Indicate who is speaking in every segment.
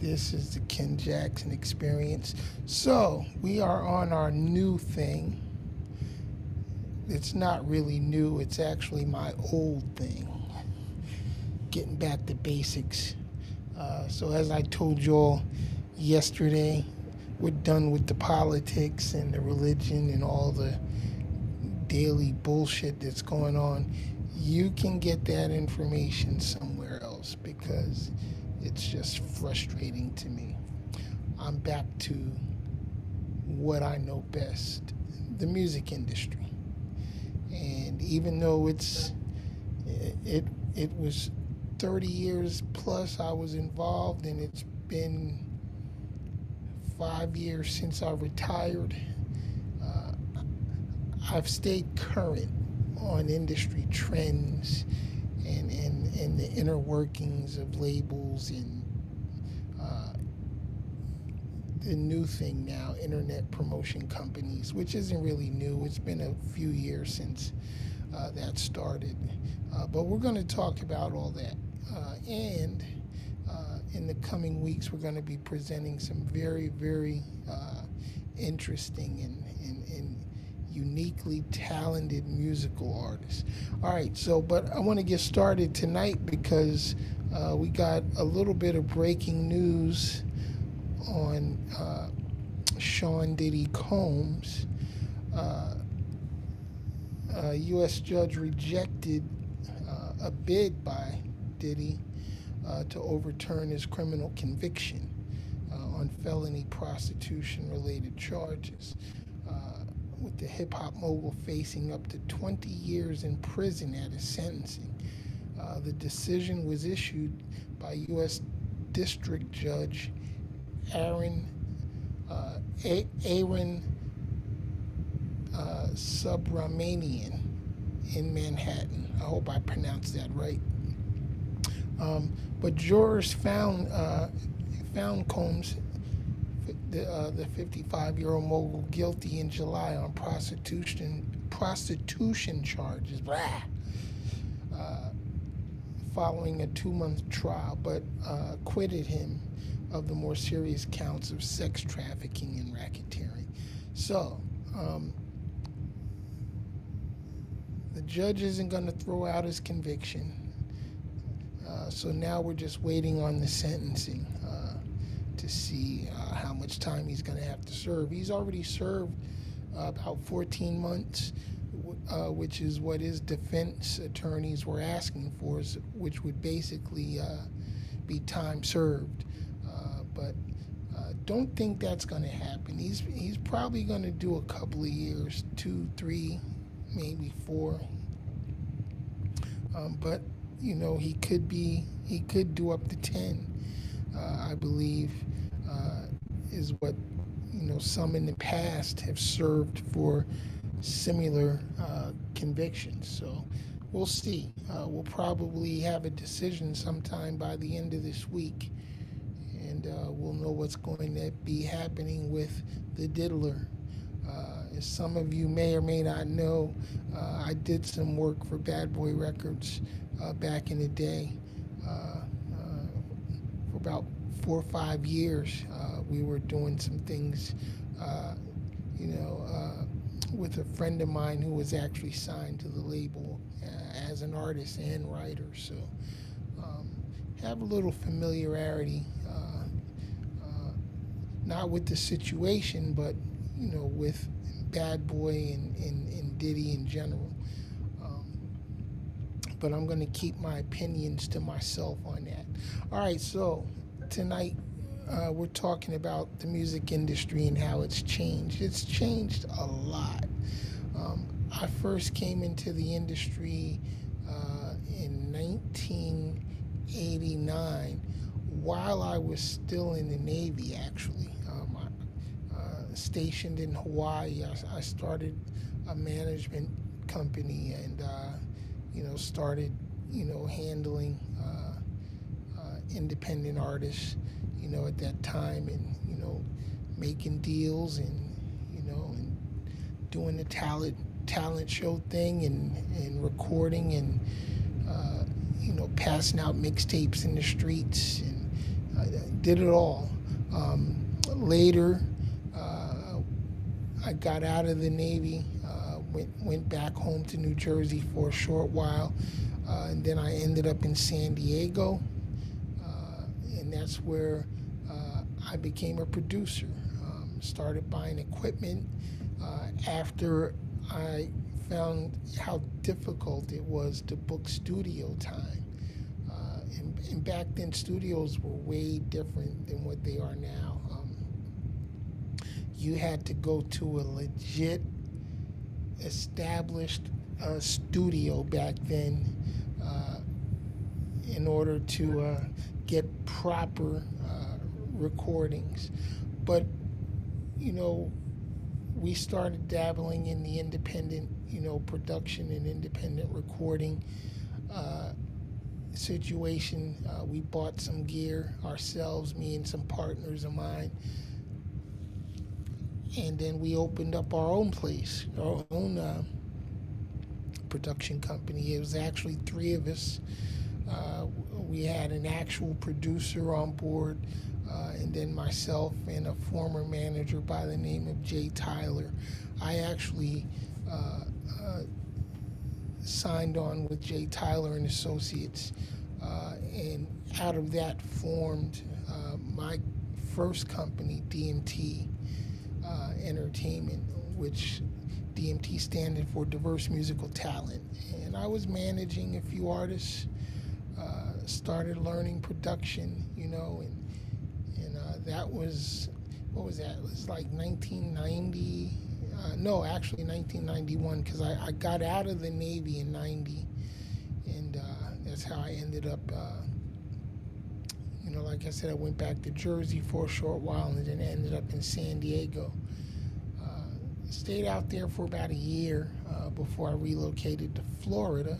Speaker 1: This is the Ken Jackson Experience. So, we are on our new thing. It's not really new, it's actually my old thing. Getting back to basics. So, as I told y'all yesterday, we're done with the politics and the religion and all the daily bullshit that's going on. You can get that information somewhere else because it's just frustrating to me. I'm back to what I know best, the music industry. And even though it was 30 years plus I was involved, and it's been 5 years since I retired, I've stayed current on industry trends and the inner workings of labels and the new thing now, internet promotion companies, which isn't really new. It's been a few years since that started. But we're going to talk about all that. And in the coming weeks, we're going to be presenting some very, very interesting and uniquely talented musical artists. All right, but I want to get started tonight because we got a little bit of breaking news on Sean Diddy Combs. A U.S. judge rejected a bid by Diddy to overturn his criminal conviction on felony prostitution-related charges, with the hip-hop mogul facing up to 20 years in prison at his sentencing. The decision was issued by U.S. District Judge Aaron Subramanian in Manhattan. I hope I pronounced that right. But jurors found Combs, the 55-year-old mogul, guilty in July on prostitution charges, following a 2-month trial, but acquitted him of the more serious counts of sex trafficking and racketeering. So, the judge isn't going to throw out his conviction. So now we're just waiting on the sentencing to see how much time he's going to have to serve. He's already served about 14 months, which is what his defense attorneys were asking for, which would basically be time served. But don't think that's going to happen. He's probably going to do a couple of years, 2, 3, maybe 4. But he could do up to 10. I believe is what some in the past have served for similar convictions. So we'll see. We'll probably have a decision sometime by the end of this week, and we'll know what's going to be happening with the Diddler. As some of you may or may not know, I did some work for Bad Boy Records back in the day. For about 4 or 5 years, we were doing some things, with a friend of mine who was actually signed to the label as an artist and writer. So have a little familiarity, not with the situation, but with Bad Boy and Diddy in general. But I'm going to keep my opinions to myself on that. All right, so tonight we're talking about the music industry and how it's changed. It's changed a lot. I first came into the industry in 1989 while I was still in the Navy, actually. Stationed in Hawaii, I started a management company and started handling independent artists at that time, and making deals and and doing the talent show thing and recording and passing out mixtapes in the streets and I did it all. Later, uh, I got out of the Navy, went back home to New Jersey for a short while, and then I ended up in San Diego, and that's where I became a producer. Started buying equipment after I found how difficult it was to book studio time. And back then, studios were way different than what they are now. You had to go to a legit, established studio back then uh, in order to get proper recordings. But, you know, we started dabbling in the independent, production and independent recording uh, situation. We bought some gear ourselves, me and some partners of mine, and then we opened up our own place, our own production company. It was actually three of us. We had an actual producer on board, and then myself and a former manager by the name of Jay Tyler. I actually uh, uh, signed on with Jay Tyler and Associates, and out of that formed my first company, DMT Entertainment, which DMT standing for Diverse Musical Talent. And I was managing a few artists, started learning production, and that was, what was that? It was like 1990. No, actually 1991, because I got out of the Navy in 90, and that's how I ended up, like I said, I went back to Jersey for a short while and then ended up in San Diego. Stayed out there for about a year before I relocated to Florida.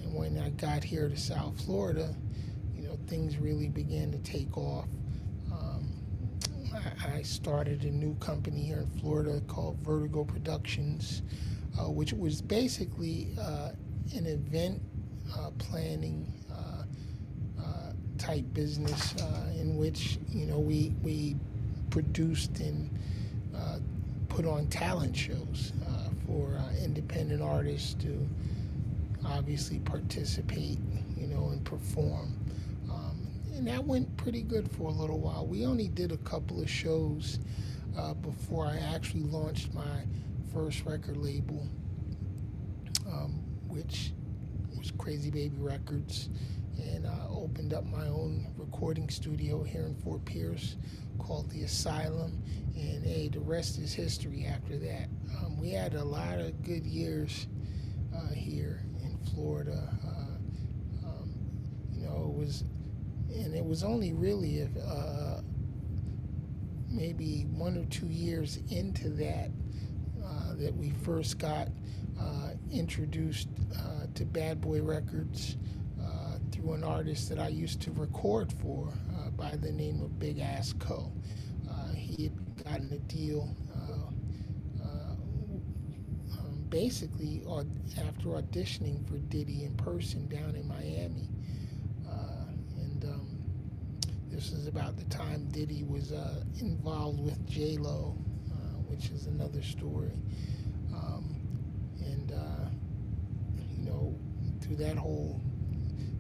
Speaker 1: And when I got here to South Florida, things really began to take off. Um, I started a new company here in Florida called Vertigo Productions, which was basically an event planning type business in which we produced and put on talent shows for independent artists to obviously participate, and perform. And that went pretty good for a little while. We only did a couple of shows before I actually launched my first record label, which was Crazy Baby Records, and opened up my own recording studio here in Fort Pierce called The Asylum. And hey, the rest is history after that. We had a lot of good years here in Florida. It was only really maybe 1 or 2 years into that that we first got introduced to Bad Boy Records through an artist that I used to record for by the name of Big Ass Co. He had gotten a deal basically after auditioning for Diddy in person down in Miami. And this is about the time Diddy was involved with J-Lo, which is another story. And through that whole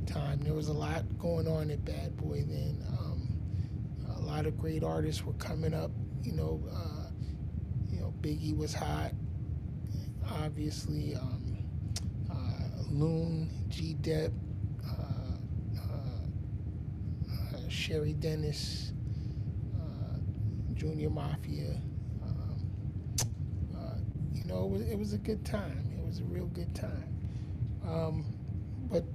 Speaker 1: time, there was a lot going on at Bad Boy then. A lot of great artists were coming up. Biggie was hot. Obviously, Loon, G-Dep, Sherry Dennis, Junior Mafia. It was a good time. It was a real good time. But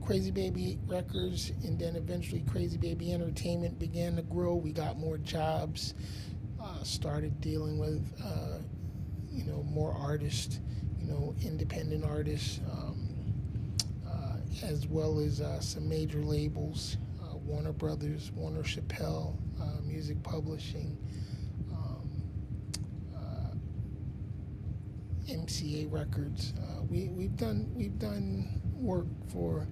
Speaker 1: Crazy Baby Records and then eventually Crazy Baby Entertainment began to grow. We got more jobs, started dealing with, more artists, independent artists, as well as some major labels, Warner Brothers, Warner Chappell, Music Publishing, MCA Records. We've done work for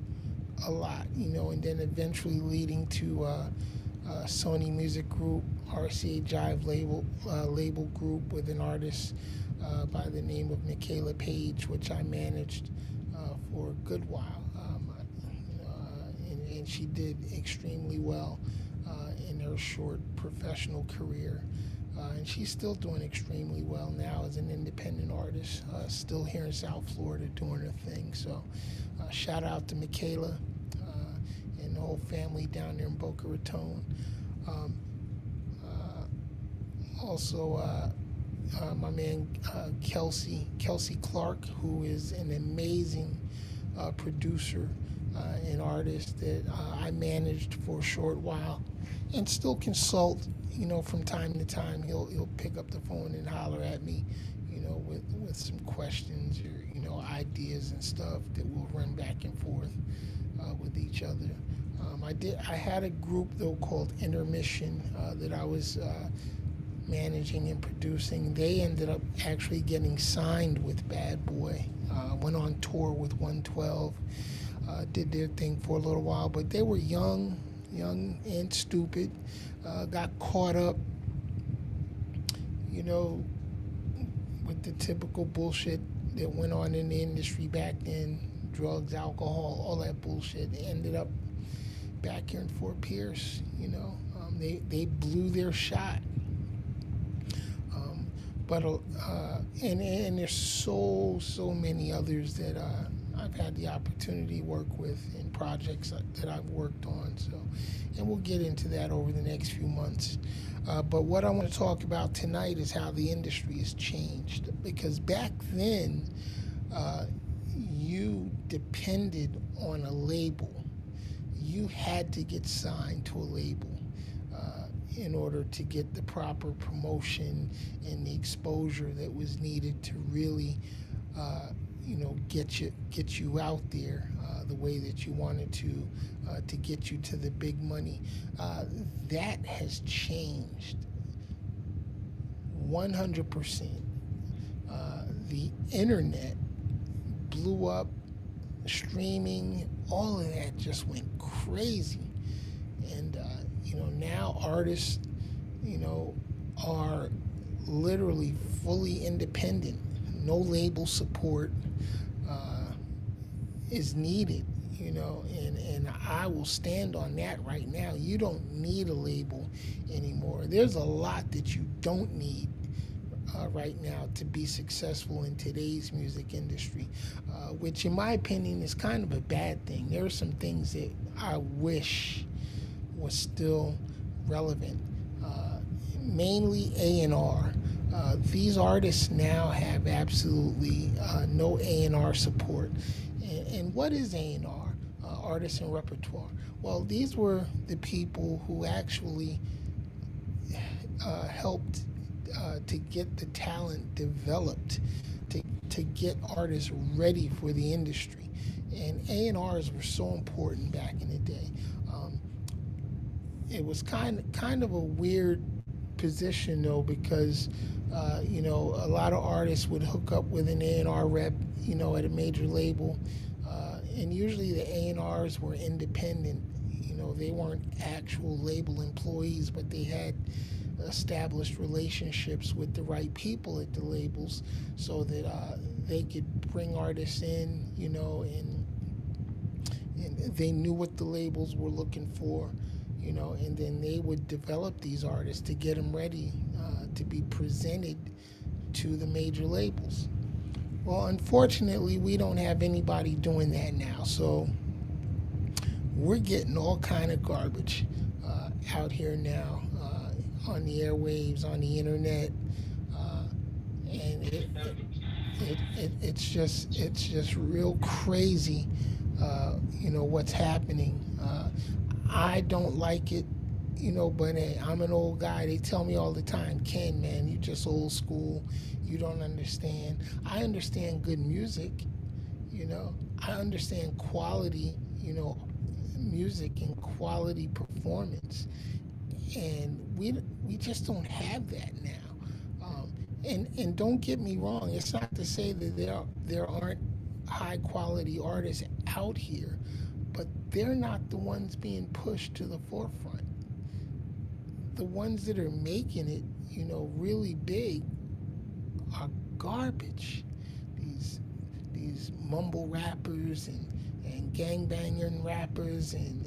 Speaker 1: a lot, and then eventually leading to Sony Music Group, RCA Jive label group with an artist by the name of Michaela Page, which I managed for a good while. And she did extremely well in her short professional career. And she's still doing extremely well now as an independent artist, still here in South Florida doing her thing. So shout out to Michaela and the whole family down there in Boca Raton. Um, also, my man Kelsey Clark, who is an amazing producer and artist that I managed for a short while and still consult. From time to time, he'll pick up the phone and holler at me, with some questions or ideas and stuff that we'll run back and forth with each other. I had a group though called Intermission that I was managing and producing. They ended up actually getting signed with Bad Boy. Went on tour with 112. Did their thing for a little while, but they were young and stupid. Got caught up, with the typical bullshit that went on in the industry back then, drugs, alcohol, all that bullshit. They ended up back here in Fort Pierce. They blew their shot. And there's so many others that I've had the opportunity to work with in projects that I've worked on. So, and we'll get into that over the next few months. But what I want to talk about tonight is how the industry has changed. Because back then, you depended on a label. You had to get signed to a label in order to get the proper promotion and the exposure that was needed to really, get you out there the way that you wanted to get you to the big money. That has changed 100%. The internet blew up, streaming, all of that just went crazy. And, now artists, are literally fully independent. No label support is needed, and I will stand on that right now. You don't need a label anymore. There's a lot that you don't need right now to be successful in today's music industry, which in my opinion is kind of a bad thing. There are some things that I wish was still relevant, mainly A&R. These artists now have absolutely no A&R support. And what is A&R? Artists and repertoire. Well, these were the people who actually helped to get the talent developed, to get artists ready for the industry. And A&Rs were so important back in the day. It was kind of a weird position though, because a lot of artists would hook up with an A&R rep, at a major label, and usually the A&Rs were independent. They weren't actual label employees, but they had established relationships with the right people at the labels, so that they could bring artists in, and they knew what the labels were looking for. And then they would develop these artists to get them ready to be presented to the major labels. Well, unfortunately, we don't have anybody doing that now, so we're getting all kind of garbage out here now on the airwaves, on the internet, and it's just real crazy, what's happening. I don't like it, but hey, I'm an old guy. They tell me all the time, Ken, man, you just old school. You don't understand. I understand good music, I understand quality, music and quality performance. And we just don't have that now. And don't get me wrong, it's not to say that there aren't high quality artists out here, but they're not the ones being pushed to the forefront. The ones that are making it, really big are garbage. These these mumble rappers and gangbanging rappers and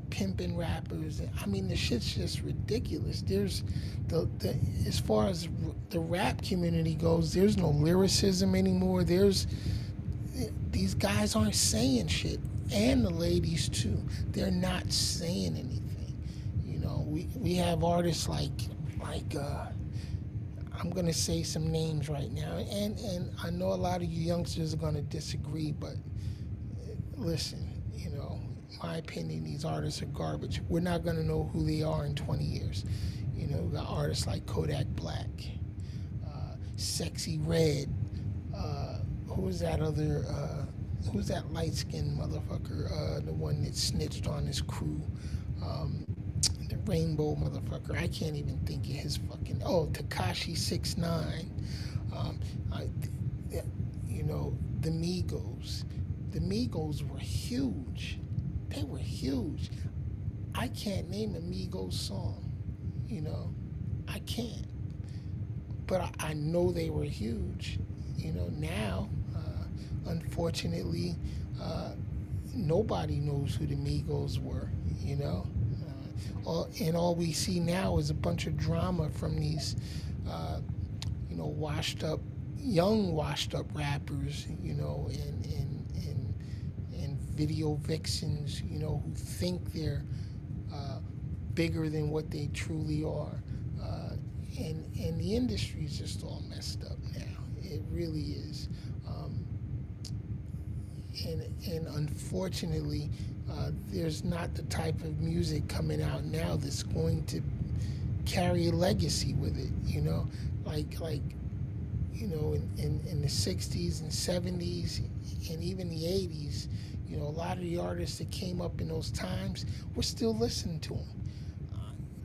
Speaker 1: pimping rappers. I mean, the shit's just ridiculous. There's the as far as the rap community goes, there's no lyricism anymore. These guys aren't saying shit, and the ladies too. They're not saying anything. We have artists like I'm gonna say some names right now, and I know a lot of you youngsters are gonna disagree, but listen, my opinion, these artists are garbage. We're not gonna know who they are in 20 years. We got artists like Kodak Black, Sexy Red. Who's that other? Who's that light skinned motherfucker? The one that snitched on his crew. The Rainbow motherfucker. I can't even think of his fucking. Oh, Tekashi 6ix9ine. I, the Migos. The Migos were huge. They were huge. I can't name a Migos song. I can't. But I know they were huge. Now, unfortunately, nobody knows who the Migos were. All we see now is a bunch of drama from these, washed up rappers, and video vixens, who think they're bigger than what they truly are. And the industry's just all messed up now. It really is. And unfortunately, there's not the type of music coming out now that's going to carry a legacy with it. In the 60s and 70s and even the 80s, a lot of the artists that came up in those times, we're still listening to them.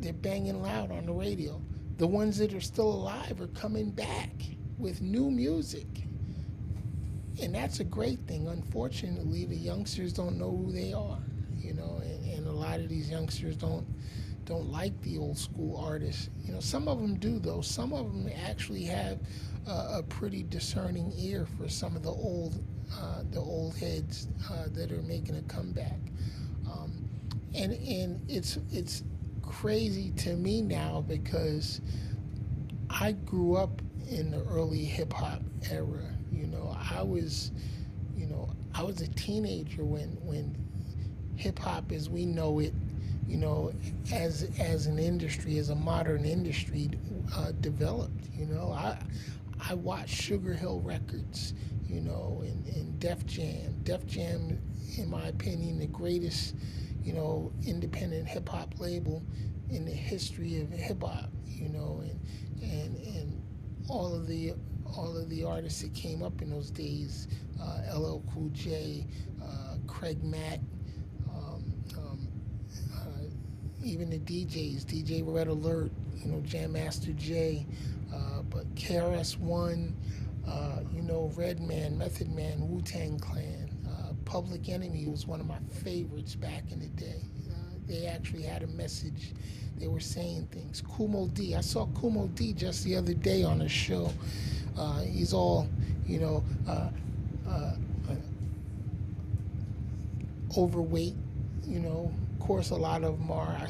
Speaker 1: They're banging loud on the radio. The ones that are still alive are coming back with new music. And that's a great thing. Unfortunately, the youngsters don't know who they are, and a lot of these youngsters don't like the old school artists. Some of them do, though. Some of them actually have a pretty discerning ear for some of the old heads that are making a comeback. And it's crazy to me now because I grew up in the early hip hop era. I was a teenager when hip hop as we know it, as an industry, as a modern industry, developed. I watched Sugar Hill Records, and Def Jam. Def Jam, in my opinion, the greatest, independent hip hop label in the history of hip hop. And all of the artists that came up in those days, LL Cool J, Craig Mack, even the DJs, DJ Red Alert, Jam Master Jay, but KRS-One, Redman, Method Man, Wu-Tang Clan, Public Enemy was one of my favorites back in the day. They actually had a message. They were saying things. Kumo D. I saw Kumo D just the other day on a show. He's all, overweight. Of course, a lot of them are. I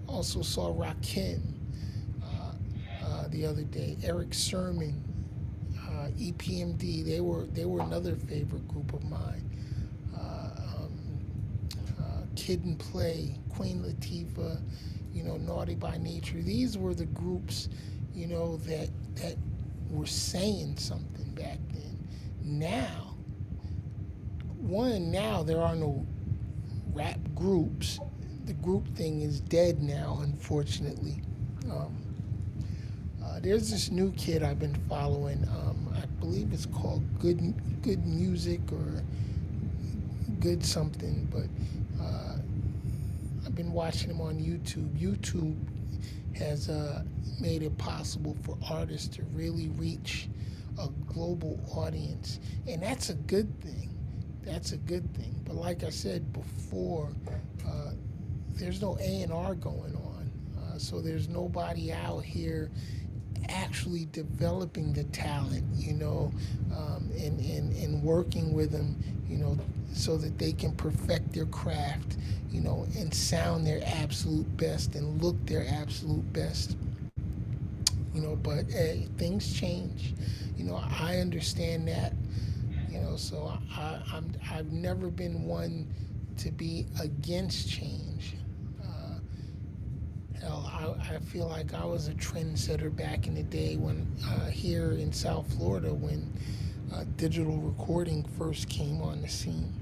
Speaker 1: also saw Rakim the other day. Eric Sermon, EPMD. They were another favorite group of mine. Kid and Play, Queen Latifah, Naughty by Nature. These were the groups, that were saying something back then. Now there are no rap groups. The group thing is dead now, unfortunately. There's this new kid I've been following. I believe it's called Good Music or Good something, but I've been watching him on YouTube. YouTube has made it possible for artists to really reach a global audience, and that's a good thing. that's a good thing. But like I said before, uh, there's no A&R going on, so there's nobody out here actually developing the talent, and working with them, so that they can perfect their craft, and sound their absolute best and look their absolute best. But hey, things change. I understand that. So I've never been one to be against change. Uh, Hell, I feel like I was a trendsetter back in the day when here in South Florida when digital recording first came on the scene.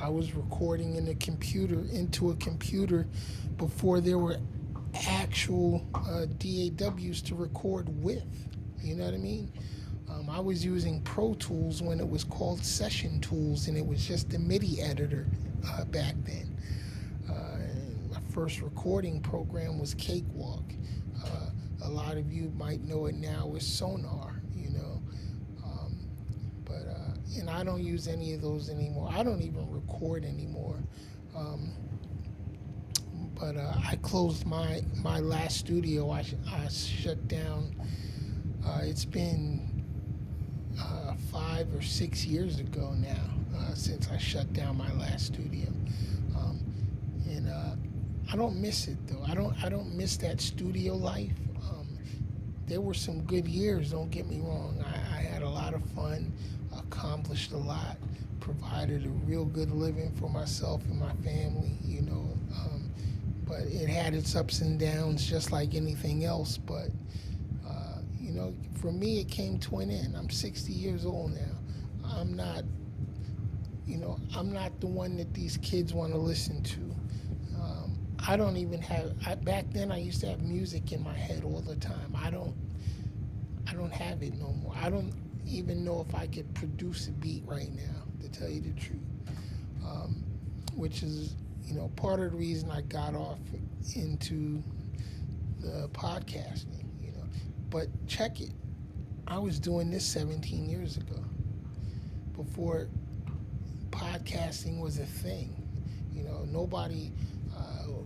Speaker 1: I was recording into a computer before there were actual DAWs to record with. You know what I mean? I was using Pro Tools when it was called Session Tools, and it was just a MIDI editor back then. My first recording program was Cakewalk. A lot of you might know it now as Sonar, um, and I don't use any of those anymore. I don't even record anymore. Um, I closed my last studio. I shut down. It's been 5 or 6 years ago now since I shut down my last studio, and I don't miss it though. I don't miss that studio life. There were some good years. Don't get me wrong. I had a lot of fun, accomplished a lot, provided a real good living for myself and my family. But it had its ups and downs, just like anything else. But for me, it came to an end. I'm 60 years old now. I'm not the one that these kids want to listen to. I don't even back then I used to have music in my head all the time. I don't have it no more. I don't even know if I could produce a beat right now, to tell you the truth. Which is, part of the reason I got off into the podcasting. But check it. I was doing this 17 years ago, before podcasting was a thing. Nobody,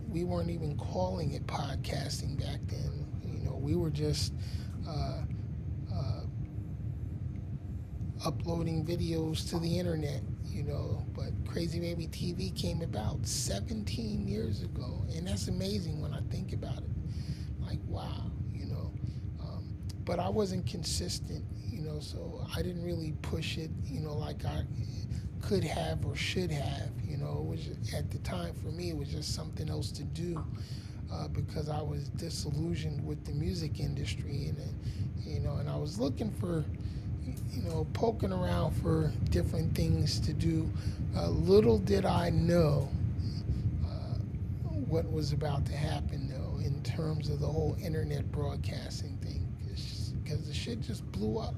Speaker 1: we weren't even calling it podcasting back then. We were just uploading videos to the internet, but Crazy Baby TV came about 17 years ago, and that's amazing when I think about it. Like, wow. But I wasn't consistent, so I didn't really push it, like I could have or should have. It was at the time for me, it was just something else to do because I was disillusioned with the music industry, and I was looking for, poking around for different things to do. Little did I know what was about to happen, though, in terms of the whole internet broadcasting thing. Because the shit just blew up,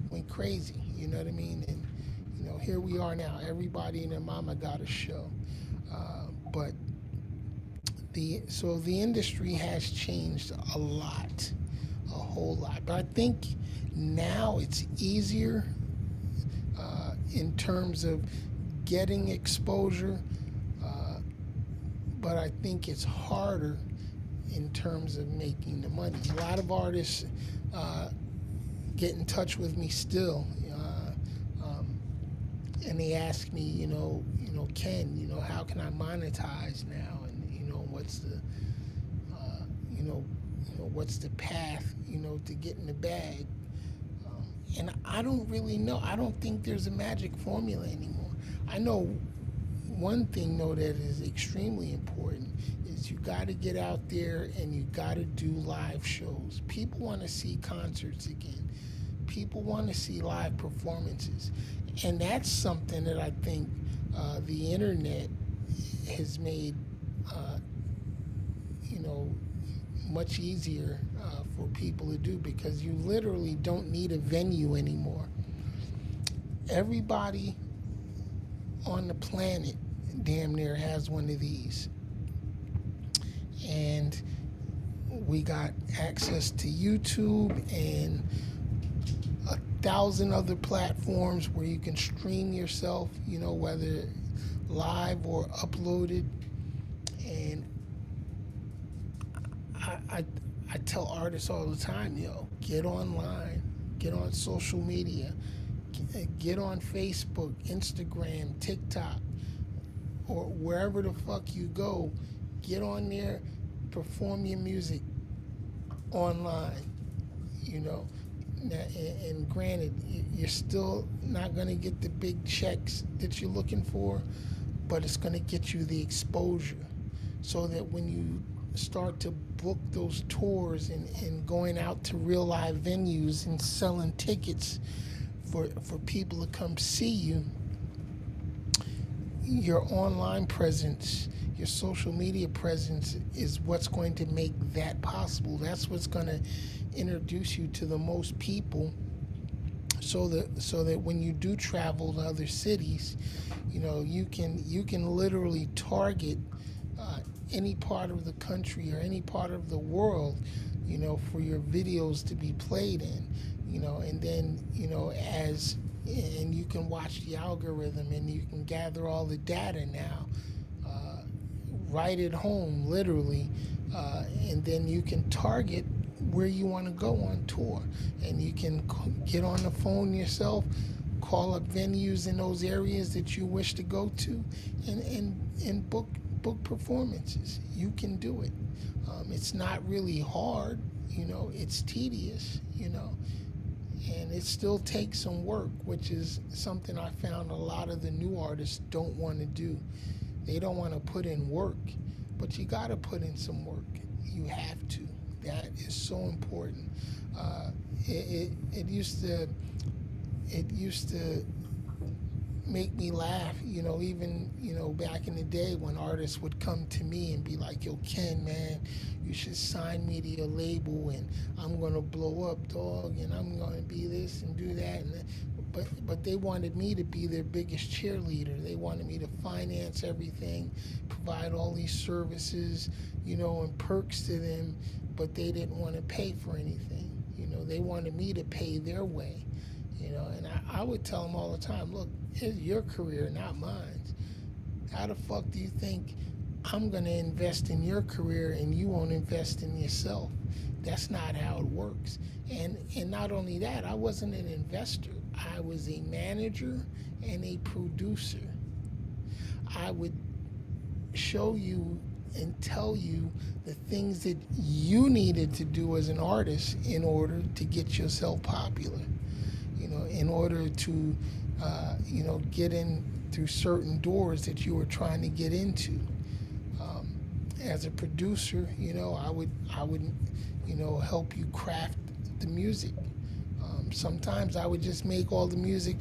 Speaker 1: went crazy, you know what I mean? And, here we are now. Everybody and their mama got a show. But the industry has changed a lot, a whole lot. But I think now it's easier in terms of getting exposure, but I think it's harder in terms of making the money. A lot of artists get in touch with me still, and they ask me, Ken, how can I monetize now, and what's the, what's the path, to get in the bag, and I don't really know. I don't think there's a magic formula anymore. I know one thing though that is extremely important is you got to get out there and you got to do live shows. People want to see concerts again. People want to see live performances, and that's something that I think the internet has made, much easier for people to do, because you literally don't need a venue anymore. Everybody on the planet damn near has one of these, and we got access to YouTube and 1,000 other platforms where you can stream yourself, whether live or uploaded. And I, I tell artists all the time, get online, get on social media, get on Facebook, Instagram, TikTok, or wherever the fuck you go, get on there, perform your music online, you know. And granted, you're still not going to get the big checks that you're looking for, but it's going to get you the exposure so that when you start to book those tours and going out to real live venues and selling tickets for people to come see you, your online presence, your social media presence is what's going to make that possible. That's what's going to introduce you to the most people, so that when you do travel to other cities, you can literally target any part of the country or any part of the world, for your videos to be played in, and then and you can watch the algorithm and you can gather all the data now, right at home, literally, and then you can target where you want to go on tour, and you can get on the phone yourself, call up venues in those areas that you wish to go to, and book performances. You can do it. It's not really hard, it's tedious, and it still takes some work, which is something I found a lot of the new artists don't want to do. They don't want to put in work, but you got to put in some work. You have to. That is so important. It used to make me laugh, even back in the day when artists would come to me and be like, "Yo, Ken, man, you should sign me to your label, and I'm gonna blow up, dog, and I'm gonna be this and do that." But they wanted me to be their biggest cheerleader. They wanted me to finance everything, provide all these services, and perks to them, but they didn't want to pay for anything. They wanted me to pay their way. And I would tell them all the time, look, it's your career, not mine. How the fuck do you think I'm going to invest in your career and you won't invest in yourself? That's not how it works. And not only that, I wasn't an investor. I was a manager and a producer. I would show you and tell you the things that you needed to do as an artist in order to get yourself popular. In order to, get in through certain doors that you were trying to get into. As a producer, I would, help you craft the music. Sometimes I would just make all the music,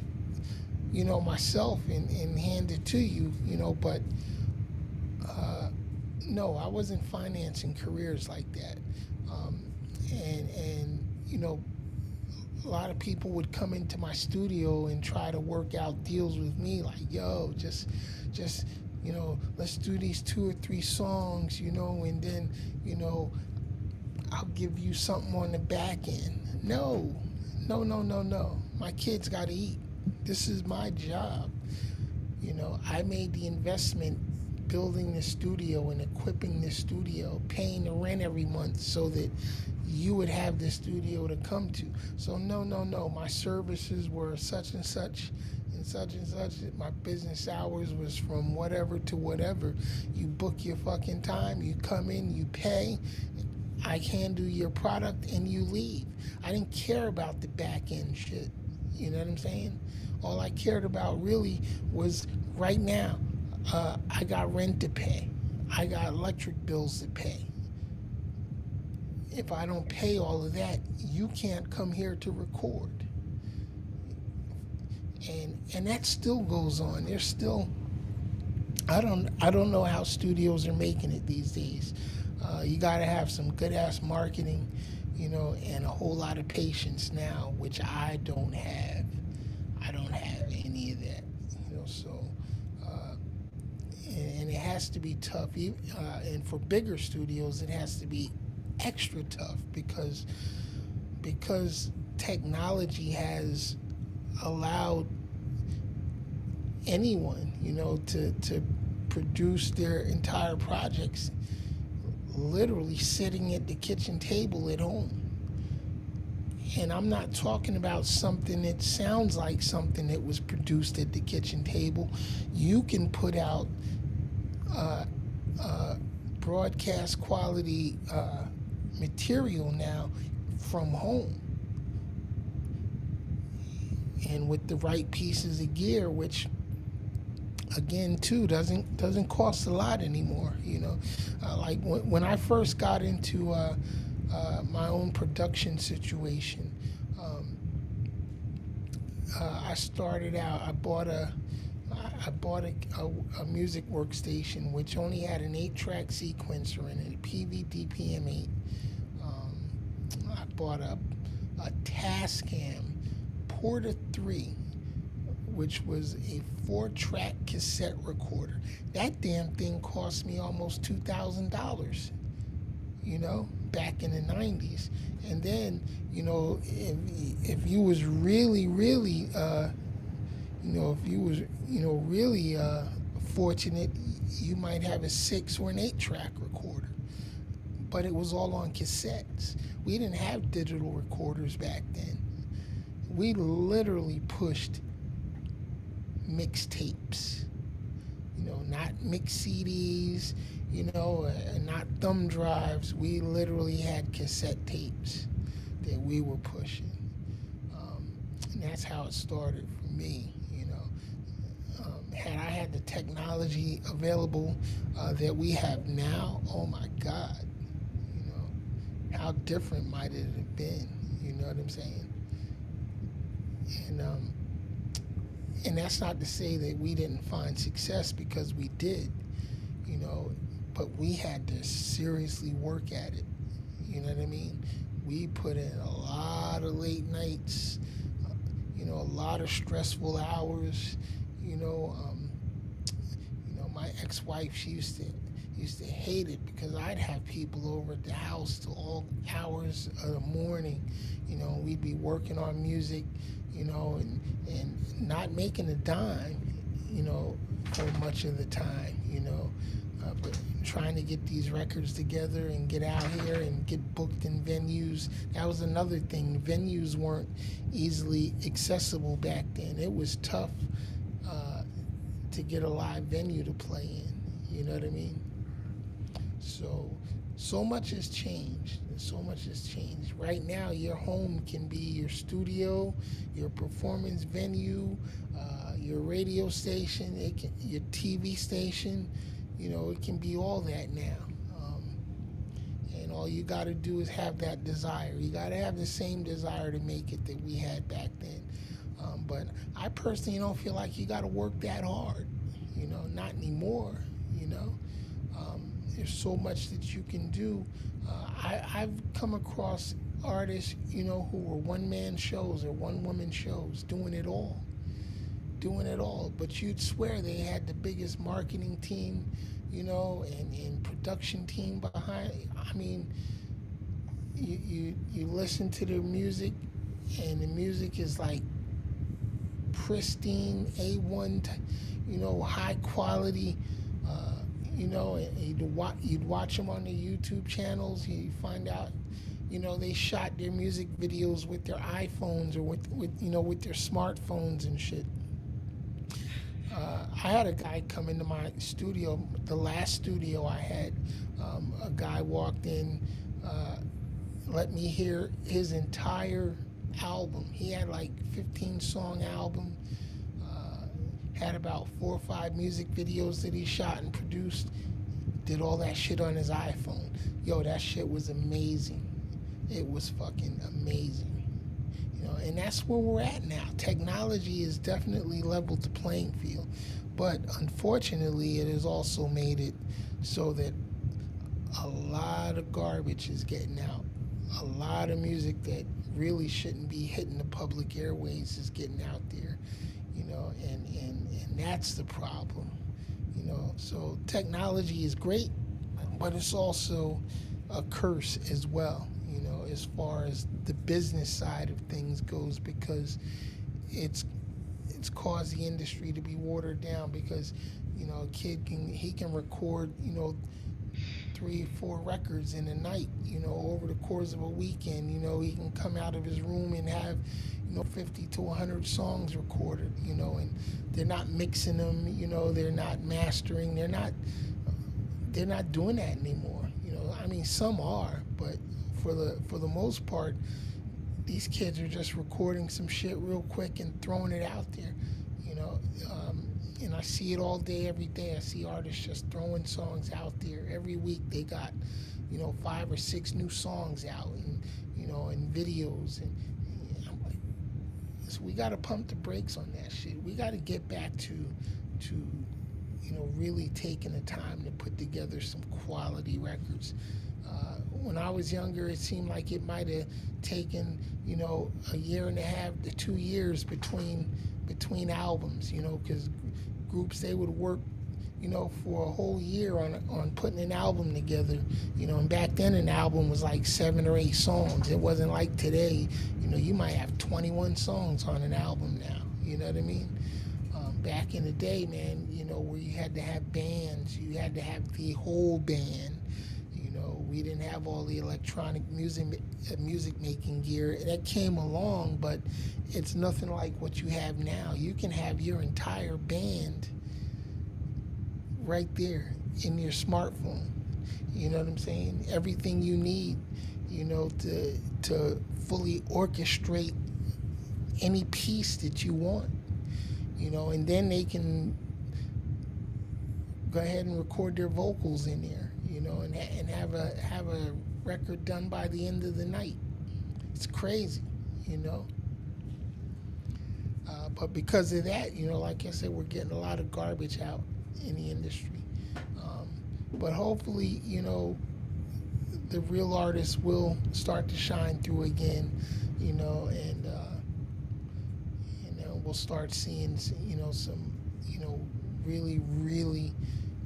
Speaker 1: myself and hand it to you, but no, I wasn't financing careers like that. A lot of people would come into my studio and try to work out deals with me, like, yo, just let's do these 2 or 3 songs, and then, I'll give you something on the back end. No. My kids got to eat. This is my job. I made the investment building the studio and equipping the studio, paying the rent every month so that you would have the studio to come to. So no, my services were such and such and such and such. My business hours was from whatever to whatever. You book your fucking time, you come in, you pay, I handle your product, and you leave. I didn't care about the back end shit. You know what I'm saying? All I cared about really was right now, I got rent to pay. I got electric bills to pay. If I don't pay all of that, you can't come here to record. And that still goes on. There's still, I don't know how studios are making it these days. You got to have some good ass marketing, and a whole lot of patience now, which I don't have. I don't have any of that, so. And it has to be tough. And for bigger studios, it has to be extra tough because technology has allowed anyone, to produce their entire projects literally sitting at the kitchen table at home. And I'm not talking about something that sounds like something that was produced at the kitchen table. You can put out broadcast quality material now from home, and with the right pieces of gear, which again too doesn't cost a lot anymore. Like when I first got into my own production situation, I started out. I bought a music workstation which only had an 8-track sequencer in it, a PV DPM8. I bought a Tascam Porta 3, which was a 4-track cassette recorder. That damn thing cost me almost $2,000, back in the 90s. And then, if you was really, really, if you was, really fortunate, you might have a 6 or an 8-track recorder. But it was all on cassettes. We didn't have digital recorders back then. We literally pushed mixtapes, not mix CDs, not thumb drives. We literally had cassette tapes that we were pushing. And that's how it started for me, Had I had the technology available that we have now, oh my God, how different might it have been, you know what I'm saying? And that's not to say that we didn't find success, because we did, but we had to seriously work at it, you know what I mean? We put in a lot of late nights, a lot of stressful hours, my ex-wife, she used to hate it because I'd have people over at the house till all hours of the morning. We'd be working on music, and not making a dime, for much of the time, but trying to get these records together and get out here and get booked in venues. That was another thing. Venues weren't easily accessible back then. It was tough to get a live venue to play in, you know what I mean? So much has changed. So much has changed. Right now, your home can be your studio, your performance venue, your radio station, your TV station. It can be all that now. And all you got to do is have that desire. You got to have the same desire to make it that we had back then. But I personally don't feel like you got to work that hard. Not anymore. There's so much that you can do. I've come across artists, who were one-man shows or one-woman shows, doing it all. But you'd swear they had the biggest marketing team, and production team behind. I mean, you listen to their music, and the music is like pristine, A1, high quality. And you'd watch them on their YouTube channels. You find out, they shot their music videos with their iPhones or with their smartphones and shit. I had a guy come into my studio, the last studio I had. A guy walked in, let me hear his entire album. He had like 15-song album. Had about 4 or 5 music videos that he shot and produced. Did all that shit on his iPhone. Yo, that shit was amazing. It was fucking amazing. And that's where we're at now. Technology has definitely leveled the playing field. But unfortunately, it has also made it so that a lot of garbage is getting out. A lot of music that really shouldn't be hitting the public airways is getting out there. And that's the problem. So technology is great, but it's also a curse as well. as far as the business side of things goes, because it's it's caused the industry to be watered down. Because a kid can record 3 4 records in a night, over the course of a weekend. He can come out of his room and have 50 to 100 songs recorded, and they're not mixing them, they're not mastering, they're not doing that anymore. I mean, some are, but for the most part, these kids are just recording some shit real quick and throwing it out there, you know. And I see it all day, every day. I see artists just throwing songs out there. Every week they got, 5 or 6 new songs out, and videos, and I'm like, so we got to pump the brakes on that shit. We got to get back to really taking the time to put together some quality records. When I was younger, it seemed like it might have taken, a year and a half to 2 years between albums, because groups, they would work, for a whole year on putting an album together, and back then an album was like 7 or 8 songs. It wasn't like today, you might have 21 songs on an album now, you know what I mean? Back in the day, man, where you had to have bands, you had to have the whole band. We didn't have all the electronic music making gear that came along, but it's nothing like what you have now. You can have your entire band right there in your smartphone. You know what I'm saying? Everything you need, to fully orchestrate any piece that you want. And then they can go ahead and record their vocals in there, and have a record done by the end of the night. It's crazy, but because of that, like I said, we're getting a lot of garbage out in the industry. But hopefully, the real artists will start to shine through again, and we'll start seeing, some, really, really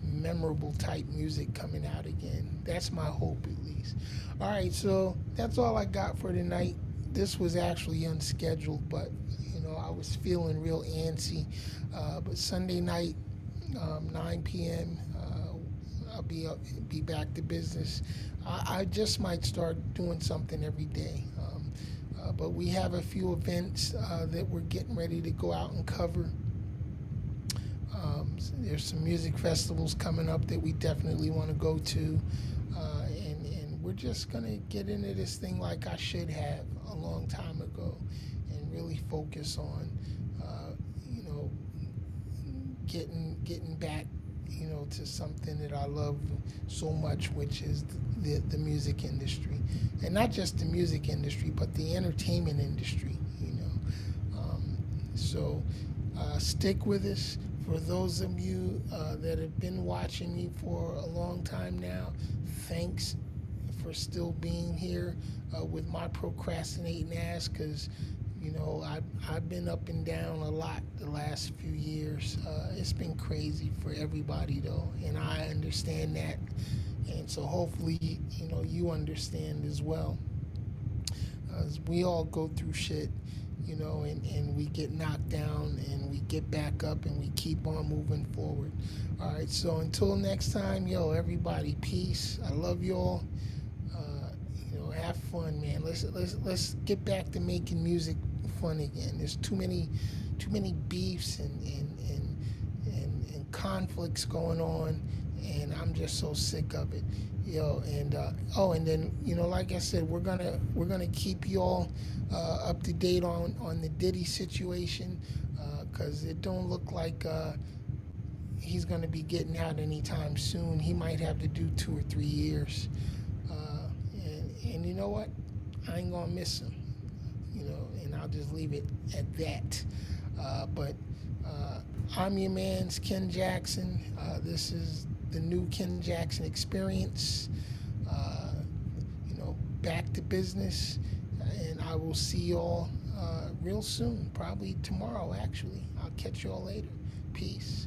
Speaker 1: memorable type music coming out again. That's my hope, at least. All right, so that's all I got for tonight. This was actually unscheduled, but I was feeling real antsy. But Sunday night, 9 p.m. I'll be back to business. I just might start doing something every day. But we have a few events that we're getting ready to go out and cover. There's some music festivals coming up that we definitely want to go to, and we're just gonna get into this thing like I should have a long time ago, and really focus on, getting back, to something that I love so much, which is the music industry, and not just the music industry, but the entertainment industry. So stick with us. For those of you that have been watching me for a long time now, thanks for still being here with my procrastinating ass, because, I've been up and down a lot the last few years. It's been crazy for everybody, though, and I understand that. And so hopefully, you understand as well. As we all go through shit, and we get knocked down and we get back up and we keep on moving forward. All right, so until next time, everybody, peace. I love y'all. Have fun, man. Let's get back to making music fun again. There's too many beefs and conflicts going on, and I'm just so sick of it. And then like I said, we're gonna keep y'all up to date on the Diddy situation, because it don't look like he's gonna be getting out anytime soon. He might have to do 2 or 3 years, and you know what? I ain't gonna miss him, and I'll just leave it at that. But I'm your man's Ken Jackson. This is the new Ken Jackson Experience. Back to business, and I will see y'all real soon, probably tomorrow, actually. I'll catch y'all later. Peace.